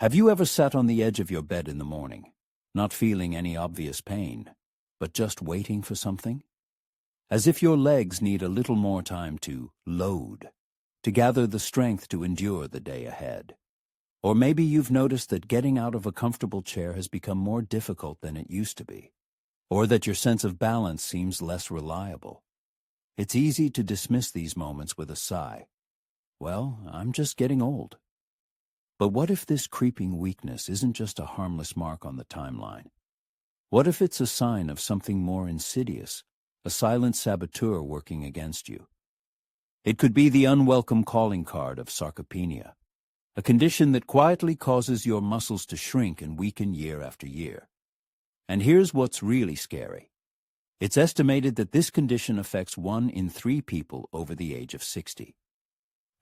Have you ever sat on the edge of your bed in the morning, not feeling any obvious pain, but just waiting for something? As if your legs need a little more time to load, to gather the strength to endure the day ahead. Or maybe you've noticed that getting out of a comfortable chair has become more difficult than it used to be, or that your sense of balance seems less reliable. It's easy to dismiss these moments with a sigh. Well, I'm just getting old. But what if this creeping weakness isn't just a harmless mark on the timeline? What if it's a sign of something more insidious, a silent saboteur working against you? It could be the unwelcome calling card of sarcopenia, a condition that quietly causes your muscles to shrink and weaken year after year. And here's what's really scary. It's estimated that this condition affects 1 in 3 people over the age of 60.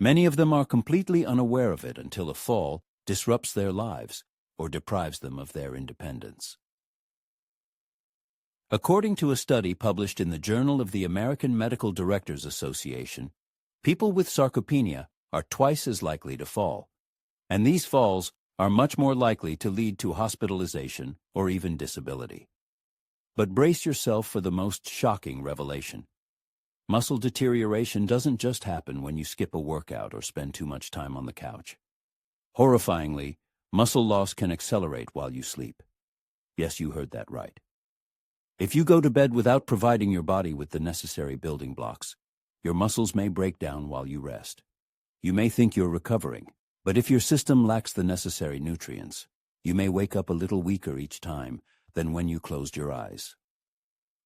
Many of them are completely unaware of it until a fall disrupts their lives or deprives them of their independence. According to a study published in the Journal of the American Medical Directors Association, people with sarcopenia are twice as likely to fall, and these falls are much more likely to lead to hospitalization or even disability. But brace yourself for the most shocking revelation. Muscle deterioration doesn't just happen when you skip a workout or spend too much time on the couch. Horrifyingly, muscle loss can accelerate while you sleep. Yes, you heard that right. If you go to bed without providing your body with the necessary building blocks, your muscles may break down while you rest. You may think you're recovering, but if your system lacks the necessary nutrients, you may wake up a little weaker each time than when you closed your eyes.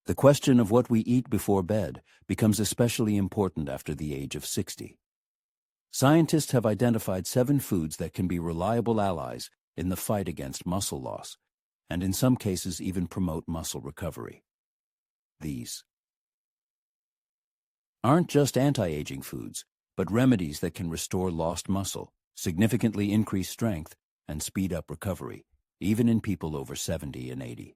The question of what we eat before bed becomes especially important after the age of 60. Scientists have identified 7 foods that can be reliable allies in the fight against muscle loss, and in some cases even promote muscle recovery. These aren't just anti-aging foods, but remedies that can restore lost muscle, significantly increase strength, and speed up recovery, even in people over 70 and 80.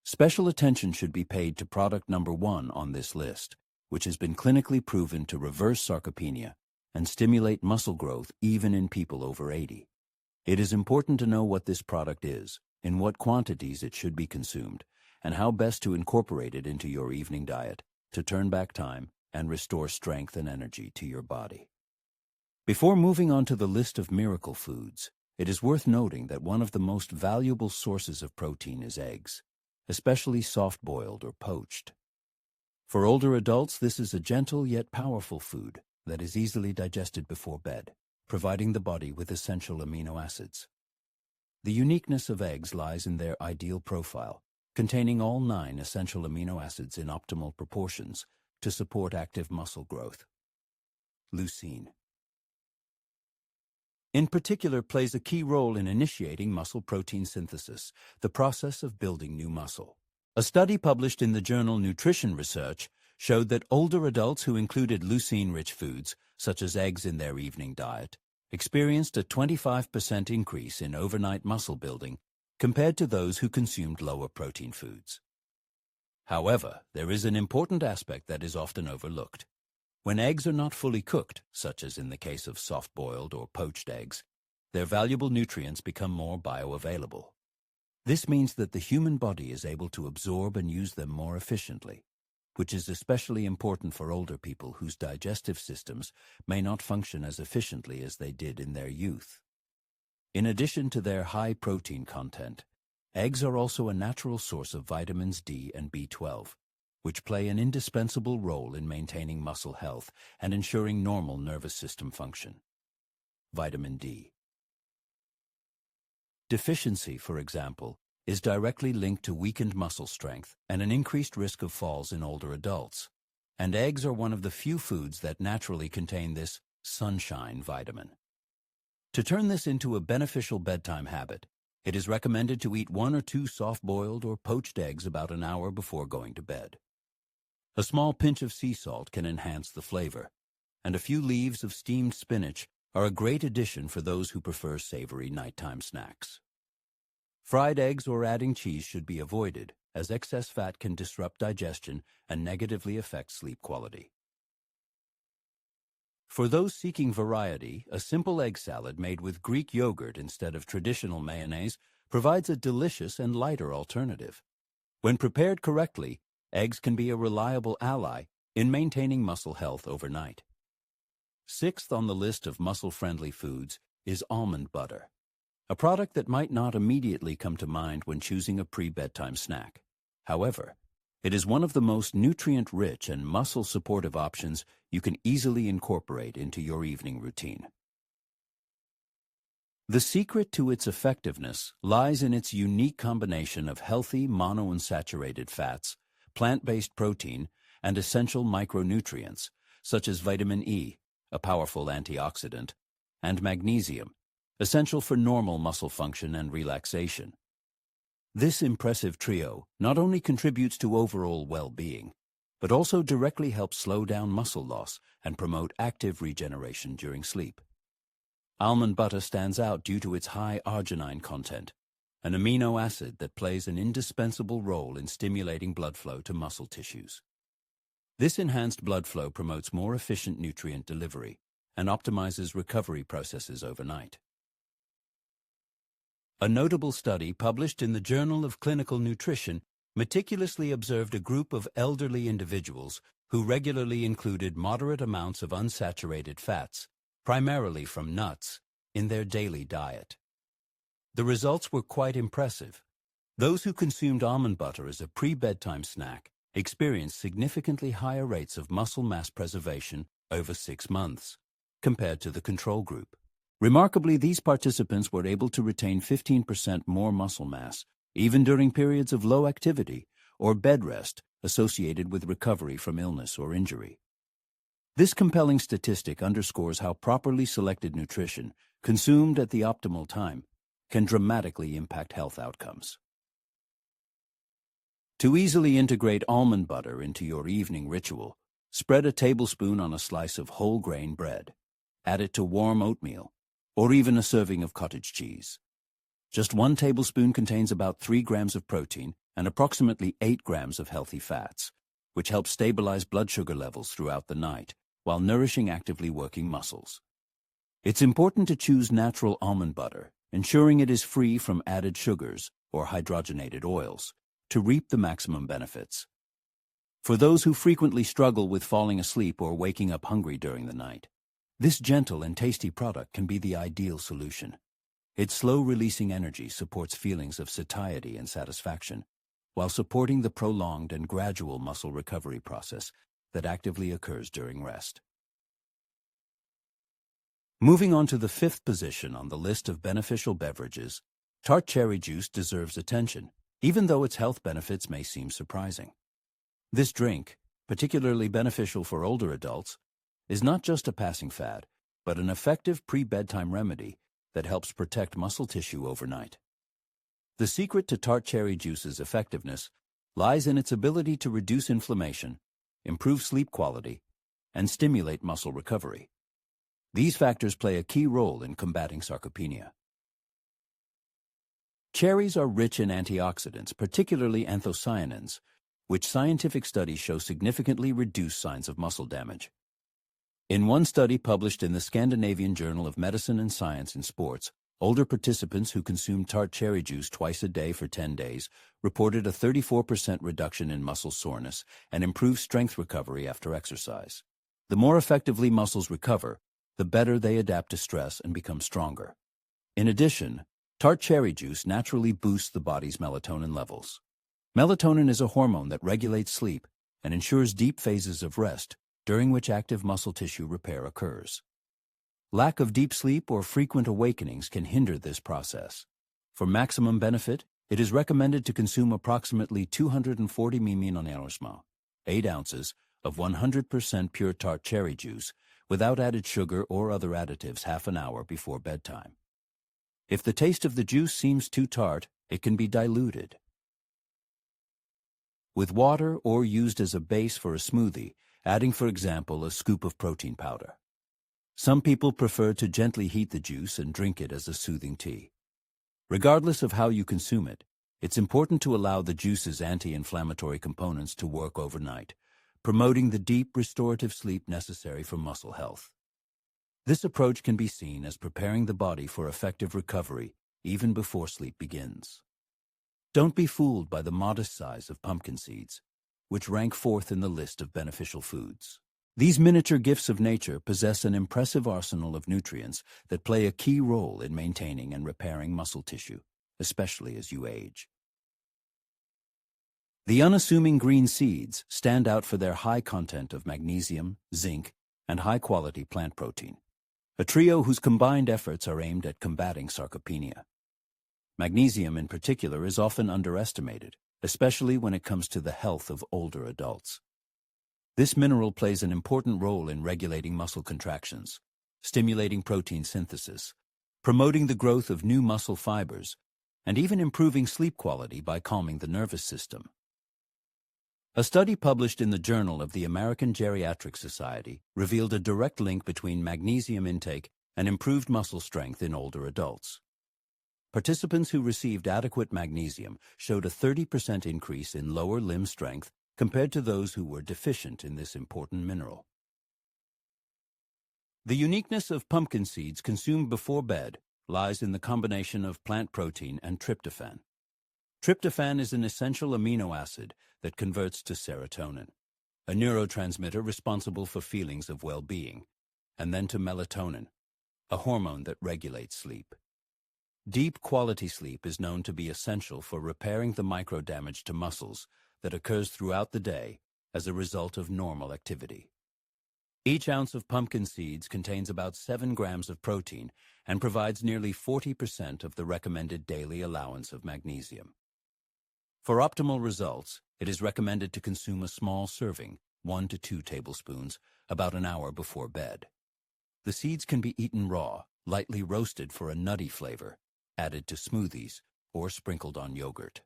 Special attention should be paid to product number 1 on this list, which has been clinically proven to reverse sarcopenia and stimulate muscle growth even in people over 80. It is important to know what this product is, in what quantities it should be consumed, and how best to incorporate it into your evening diet to turn back time and restore strength and energy to your body. Before moving on to the list of miracle foods, it is worth noting that one of the most valuable sources of protein is eggs, especially soft-boiled or poached. For older adults, this is a gentle yet powerful food that is easily digested before bed, providing the body with essential amino acids. The uniqueness of eggs lies in their ideal profile, containing all 9 essential amino acids in optimal proportions to support active muscle growth. Leucine, in particular, plays a key role in initiating muscle protein synthesis, the process of building new muscle. A study published in the journal Nutrition Research showed that older adults who included leucine-rich foods, such as eggs in their evening diet, experienced a 25% increase in overnight muscle building compared to those who consumed lower protein foods. However, there is an important aspect that is often overlooked. When eggs are not fully cooked, such as in the case of soft-boiled or poached eggs, their valuable nutrients become more bioavailable. This means that the human body is able to absorb and use them more efficiently, which is especially important for older people whose digestive systems may not function as efficiently as they did in their youth. In addition to their high protein content, eggs are also a natural source of vitamins D and B12, which play an indispensable role in maintaining muscle health and ensuring normal nervous system function. Vitamin D deficiency, for example, is directly linked to weakened muscle strength and an increased risk of falls in older adults, and eggs are one of the few foods that naturally contain this sunshine vitamin. To turn this into a beneficial bedtime habit, it is recommended to eat 1 or 2 soft-boiled or poached eggs about an hour before going to bed. A small pinch of sea salt can enhance the flavor, and a few leaves of steamed spinach are a great addition for those who prefer savory nighttime snacks. Fried eggs or adding cheese should be avoided, as excess fat can disrupt digestion and negatively affect sleep quality. For those seeking variety, a simple egg salad made with Greek yogurt instead of traditional mayonnaise provides a delicious and lighter alternative. When prepared correctly, eggs can be a reliable ally in maintaining muscle health overnight. Sixth on the list of muscle-friendly foods is almond butter, a product that might not immediately come to mind when choosing a pre-bedtime snack. However, it is one of the most nutrient-rich and muscle-supportive options you can easily incorporate into your evening routine. The secret to its effectiveness lies in its unique combination of healthy monounsaturated fats, plant-based protein, and essential micronutrients, such as vitamin E, a powerful antioxidant, and magnesium, essential for normal muscle function and relaxation. This impressive trio not only contributes to overall well-being, but also directly helps slow down muscle loss and promote active regeneration during sleep. Almond butter stands out due to its high arginine content, an amino acid that plays an indispensable role in stimulating blood flow to muscle tissues. This enhanced blood flow promotes more efficient nutrient delivery and optimizes recovery processes overnight. A notable study published in the Journal of Clinical Nutrition meticulously observed a group of elderly individuals who regularly included moderate amounts of unsaturated fats, primarily from nuts, in their daily diet. The results were quite impressive. Those who consumed almond butter as a pre-bedtime snack experienced significantly higher rates of muscle mass preservation over 6 months, compared to the control group. Remarkably, these participants were able to retain 15% more muscle mass, even during periods of low activity or bed rest associated with recovery from illness or injury. This compelling statistic underscores how properly selected nutrition, consumed at the optimal time, can dramatically impact health outcomes. To easily integrate almond butter into your evening ritual, spread a tablespoon on a slice of whole grain bread. Add it to warm oatmeal, or even a serving of cottage cheese. Just 1 tablespoon contains about 3 grams of protein and approximately 8 grams of healthy fats, which helps stabilize blood sugar levels throughout the night while nourishing actively working muscles. It's important to choose natural almond butter, ensuring it is free from added sugars or hydrogenated oils, to reap the maximum benefits. For those who frequently struggle with falling asleep or waking up hungry during the night, this gentle and tasty product can be the ideal solution. Its slow-releasing energy supports feelings of satiety and satisfaction, while supporting the prolonged and gradual muscle recovery process that actively occurs during rest. Moving on to the 5th position on the list of beneficial beverages, tart cherry juice deserves attention, even though its health benefits may seem surprising. This drink, particularly beneficial for older adults, is not just a passing fad, but an effective pre-bedtime remedy that helps protect muscle tissue overnight. The secret to tart cherry juice's effectiveness lies in its ability to reduce inflammation, improve sleep quality, and stimulate muscle recovery. These factors play a key role in combating sarcopenia. Cherries are rich in antioxidants, particularly anthocyanins, which scientific studies show significantly reduce signs of muscle damage. In one study published in the Scandinavian Journal of Medicine and Science in Sports, older participants who consumed tart cherry juice twice a day for 10 days reported a 34% reduction in muscle soreness and improved strength recovery after exercise. The more effectively muscles recover, the better they adapt to stress and become stronger. In addition, tart cherry juice naturally boosts the body's melatonin levels. Melatonin is a hormone that regulates sleep and ensures deep phases of rest, during which active muscle tissue repair occurs. Lack of deep sleep or frequent awakenings can hinder this process. For maximum benefit, it is recommended to consume approximately 240 ml, 8 ounces, of 100% pure tart cherry juice without added sugar or other additives half an hour before bedtime. If the taste of the juice seems too tart, it can be diluted with water or used as a base for a smoothie, adding, for example, a scoop of protein powder. Some people prefer to gently heat the juice and drink it as a soothing tea. Regardless of how you consume it, it's important to allow the juice's anti-inflammatory components to work overnight, promoting the deep restorative sleep necessary for muscle health. This approach can be seen as preparing the body for effective recovery even before sleep begins. Don't be fooled by the modest size of pumpkin seeds, which rank fourth in the list of beneficial foods. These miniature gifts of nature possess an impressive arsenal of nutrients that play a key role in maintaining and repairing muscle tissue, especially as you age. The unassuming green seeds stand out for their high content of magnesium, zinc, and high-quality plant protein, a trio whose combined efforts are aimed at combating sarcopenia. Magnesium in particular is often underestimated, especially when it comes to the health of older adults. This mineral plays an important role in regulating muscle contractions, stimulating protein synthesis, promoting the growth of new muscle fibers, and even improving sleep quality by calming the nervous system. A study published in the Journal of the American Geriatric Society revealed a direct link between magnesium intake and improved muscle strength in older adults. Participants who received adequate magnesium showed a 30% increase in lower limb strength compared to those who were deficient in this important mineral. The uniqueness of pumpkin seeds consumed before bed lies in the combination of plant protein and tryptophan. Tryptophan is an essential amino acid that converts to serotonin, a neurotransmitter responsible for feelings of well-being, and then to melatonin, a hormone that regulates sleep. Deep quality sleep is known to be essential for repairing the microdamage to muscles that occurs throughout the day as a result of normal activity. Each ounce of pumpkin seeds contains about 7 grams of protein and provides nearly 40% of the recommended daily allowance of magnesium. For optimal results, it is recommended to consume a small serving, 1 to 2 tablespoons, about an hour before bed. The seeds can be eaten raw, lightly roasted for a nutty flavor, added to smoothies, or sprinkled on yogurt.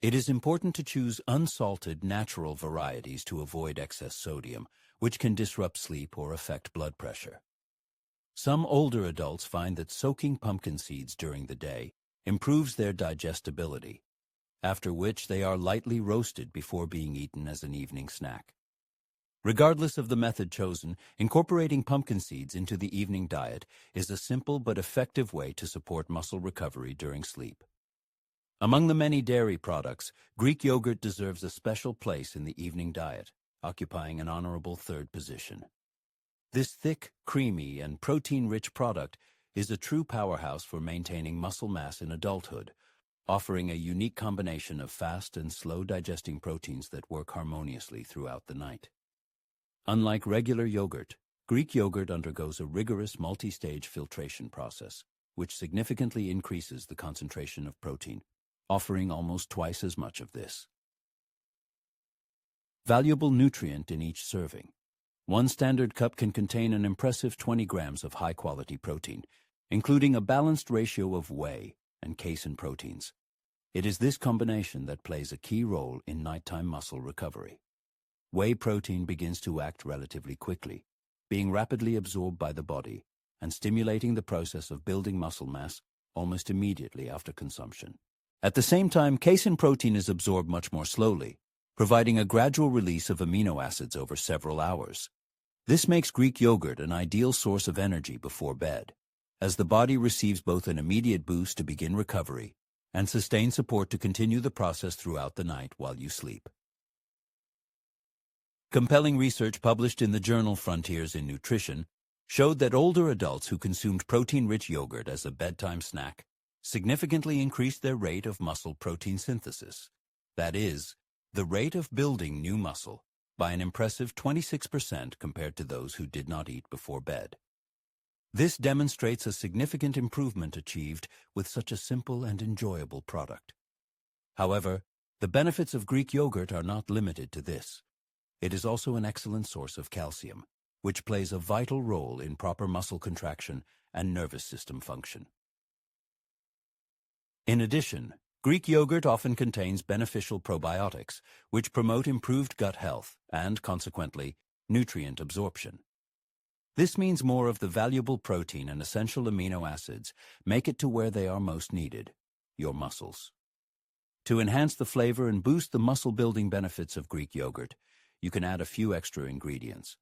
It is important to choose unsalted, natural varieties to avoid excess sodium, which can disrupt sleep or affect blood pressure. Some older adults find that soaking pumpkin seeds during the day improves their digestibility, after which they are lightly roasted before being eaten as an evening snack. Regardless of the method chosen, incorporating pumpkin seeds into the evening diet is a simple but effective way to support muscle recovery during sleep. Among the many dairy products, Greek yogurt deserves a special place in the evening diet, occupying an honorable third position. This thick, creamy, and protein-rich product is a true powerhouse for maintaining muscle mass in adulthood, offering a unique combination of fast and slow-digesting proteins that work harmoniously throughout the night. Unlike regular yogurt, Greek yogurt undergoes a rigorous multi-stage filtration process, which significantly increases the concentration of protein, offering almost twice as much of this. Valuable nutrient in each serving. One standard cup can contain an impressive 20 grams of high-quality protein, including a balanced ratio of whey and casein proteins. It is this combination that plays a key role in nighttime muscle recovery. Whey protein begins to act relatively quickly, being rapidly absorbed by the body and stimulating the process of building muscle mass almost immediately after consumption. At the same time, casein protein is absorbed much more slowly, providing a gradual release of amino acids over several hours. This makes Greek yogurt an ideal source of energy before bed, as the body receives both an immediate boost to begin recovery and sustained support to continue the process throughout the night while you sleep. Compelling research published in the journal Frontiers in Nutrition showed that older adults who consumed protein-rich yogurt as a bedtime snack significantly increased their rate of muscle protein synthesis, that is, the rate of building new muscle, by an impressive 26% compared to those who did not eat before bed. This demonstrates a significant improvement achieved with such a simple and enjoyable product. However, the benefits of Greek yogurt are not limited to this. It is also an excellent source of calcium, which plays a vital role in proper muscle contraction and nervous system function. In addition, Greek yogurt often contains beneficial probiotics, which promote improved gut health and, consequently, nutrient absorption. This means more of the valuable protein and essential amino acids make it to where they are most needed, your muscles. To enhance the flavor and boost the muscle-building benefits of Greek yogurt, you can add a few extra ingredients.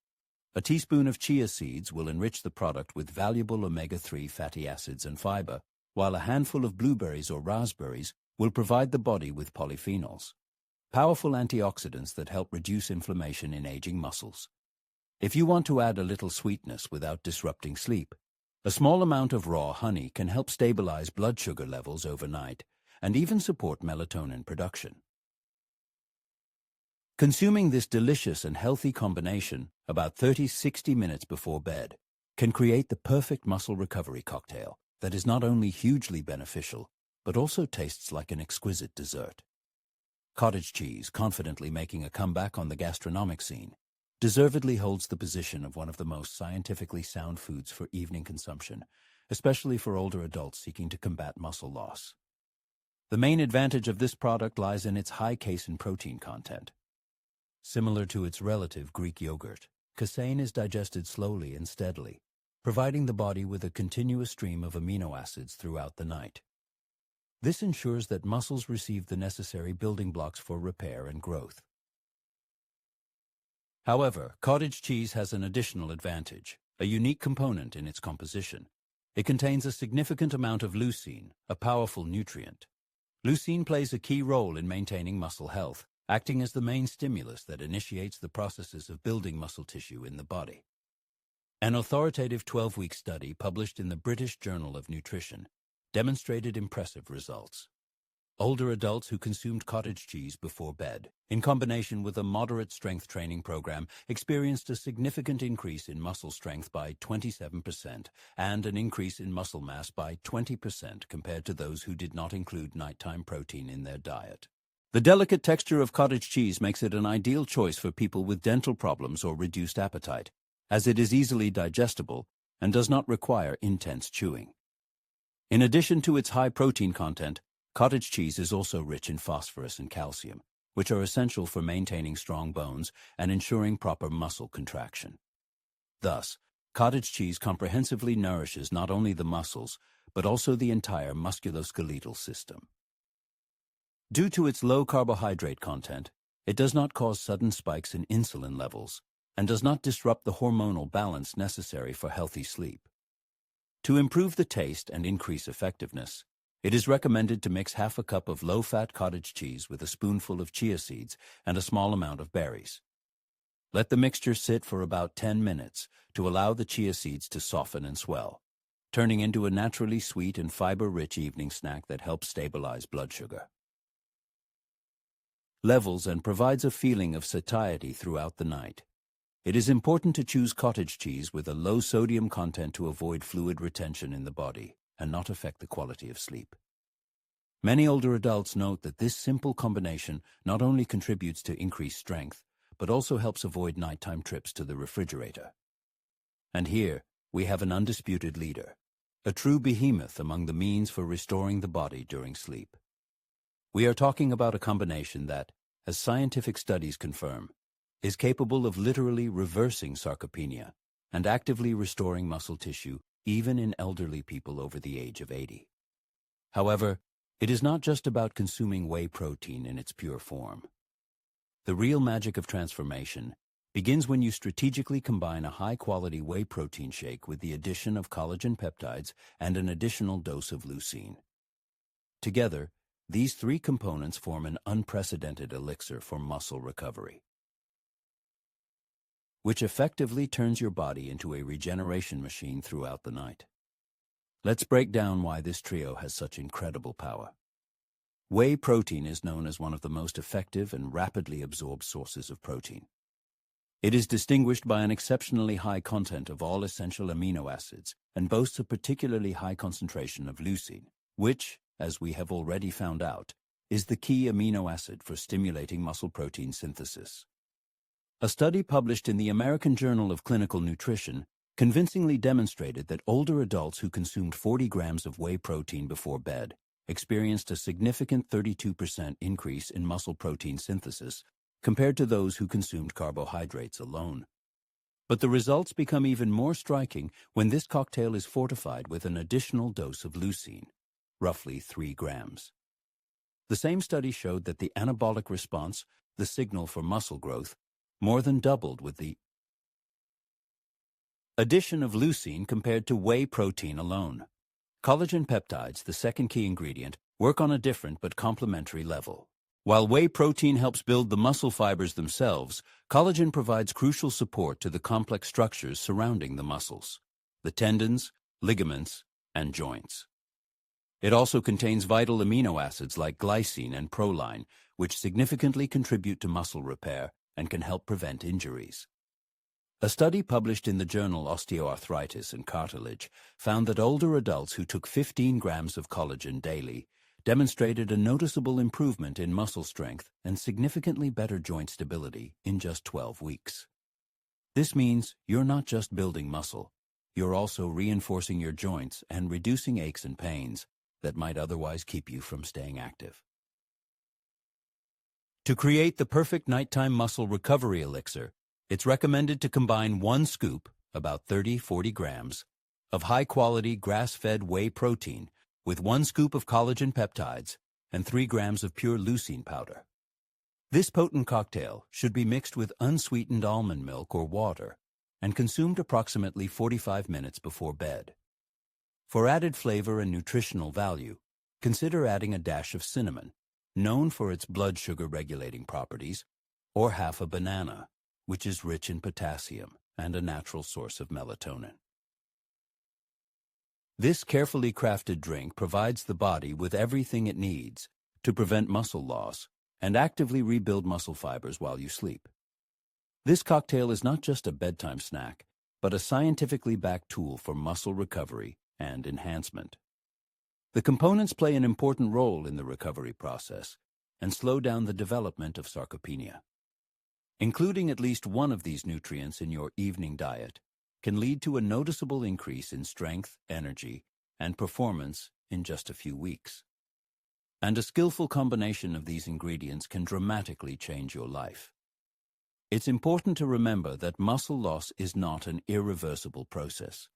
A teaspoon of chia seeds will enrich the product with valuable omega-3 fatty acids and fiber, while a handful of blueberries or raspberries will provide the body with polyphenols, powerful antioxidants that help reduce inflammation in aging muscles. If you want to add a little sweetness without disrupting sleep, a small amount of raw honey can help stabilize blood sugar levels overnight and even support melatonin production. Consuming this delicious and healthy combination about 30-60 minutes before bed can create the perfect muscle recovery cocktail that is not only hugely beneficial, but also tastes like an exquisite dessert. Cottage cheese, confidently making a comeback on the gastronomic scene, deservedly holds the position of one of the most scientifically sound foods for evening consumption, especially for older adults seeking to combat muscle loss. The main advantage of this product lies in its high casein protein content. Similar to its relative Greek yogurt, casein is digested slowly and steadily, providing the body with a continuous stream of amino acids throughout the night. This ensures that muscles receive the necessary building blocks for repair and growth. However, cottage cheese has an additional advantage, a unique component in its composition. It contains a significant amount of leucine, a powerful nutrient. Leucine plays a key role in maintaining muscle health, acting as the main stimulus that initiates the processes of building muscle tissue in the body. An authoritative 12-week study published in the British Journal of Nutrition demonstrated impressive results. Older adults who consumed cottage cheese before bed, in combination with a moderate strength training program, experienced a significant increase in muscle strength by 27% and an increase in muscle mass by 20% compared to those who did not include nighttime protein in their diet. The delicate texture of cottage cheese makes it an ideal choice for people with dental problems or reduced appetite, as it is easily digestible and does not require intense chewing. In addition to its high protein content, cottage cheese is also rich in phosphorus and calcium, which are essential for maintaining strong bones and ensuring proper muscle contraction. Thus, cottage cheese comprehensively nourishes not only the muscles, but also the entire musculoskeletal system. Due to its low carbohydrate content, it does not cause sudden spikes in insulin levels and does not disrupt the hormonal balance necessary for healthy sleep. To improve the taste and increase effectiveness, it is recommended to mix half a cup of low-fat cottage cheese with a spoonful of chia seeds and a small amount of berries. Let the mixture sit for about 10 minutes to allow the chia seeds to soften and swell, turning into a naturally sweet and fiber-rich evening snack that helps stabilize blood sugar levels and provides a feeling of satiety throughout the night. It is important to choose cottage cheese with a low sodium content to avoid fluid retention in the body and not affect the quality of sleep. Many older adults note that this simple combination not only contributes to increased strength, but also helps avoid nighttime trips to the refrigerator. And here, we have an undisputed leader, a true behemoth among the means for restoring the body during sleep. We are talking about a combination that, as scientific studies confirm, is capable of literally reversing sarcopenia and actively restoring muscle tissue even in elderly people over the age of 80. However, it is not just about consuming whey protein in its pure form. The real magic of transformation begins when you strategically combine a high-quality whey protein shake with the addition of collagen peptides and an additional dose of leucine. Together, these three components form an unprecedented elixir for muscle recovery, which effectively turns your body into a regeneration machine throughout the night. Let's break down why this trio has such incredible power. Whey protein is known as one of the most effective and rapidly absorbed sources of protein. It is distinguished by an exceptionally high content of all essential amino acids and boasts a particularly high concentration of leucine, which, as we have already found out, is the key amino acid for stimulating muscle protein synthesis. A study published in the American Journal of Clinical Nutrition convincingly demonstrated that older adults who consumed 40 grams of whey protein before bed experienced a significant 32% increase in muscle protein synthesis compared to those who consumed carbohydrates alone. But the results become even more striking when this cocktail is fortified with an additional dose of leucine, roughly 3 grams. The same study showed that the anabolic response, the signal for muscle growth, more than doubled with the Addition of leucine compared to whey protein alone. Collagen peptides, the second key ingredient, work on a different but complementary level. While whey protein helps build the muscle fibers themselves, collagen provides crucial support to the complex structures surrounding the muscles, the tendons, ligaments, and joints. It also contains vital amino acids like glycine and proline, which significantly contribute to muscle repair and can help prevent injuries. A study published in the journal Osteoarthritis and Cartilage found that older adults who took 15 grams of collagen daily demonstrated a noticeable improvement in muscle strength and significantly better joint stability in just 12 weeks. This means you're not just building muscle, you're also reinforcing your joints and reducing aches and pains that might otherwise keep you from staying active. To create the perfect nighttime muscle recovery elixir, it's recommended to combine 1 scoop, about 30-40 grams, of high-quality grass-fed whey protein with 1 scoop of collagen peptides and 3 grams of pure leucine powder. This potent cocktail should be mixed with unsweetened almond milk or water and consumed approximately 45 minutes before bed. For added flavor and nutritional value, consider adding a dash of cinnamon, known for its blood sugar regulating properties, or half a banana, which is rich in potassium and a natural source of melatonin. This carefully crafted drink provides the body with everything it needs to prevent muscle loss and actively rebuild muscle fibers while you sleep. This cocktail is not just a bedtime snack, but a scientifically backed tool for muscle recovery and enhancement. The components play an important role in the recovery process and slow down the development of sarcopenia. Including at least one of these nutrients in your evening diet can lead to a noticeable increase in strength, energy, and performance in just a few weeks. And a skillful combination of these ingredients can dramatically change your life. It's important to remember that muscle loss is not an irreversible process.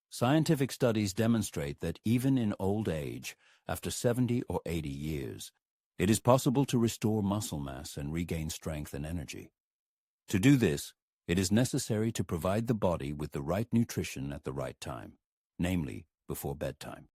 Scientific studies demonstrate that even in old age, after 70 or 80 years, it is possible to restore muscle mass and regain strength and energy. To do this, it is necessary to provide the body with the right nutrition at the right time, namely before bedtime.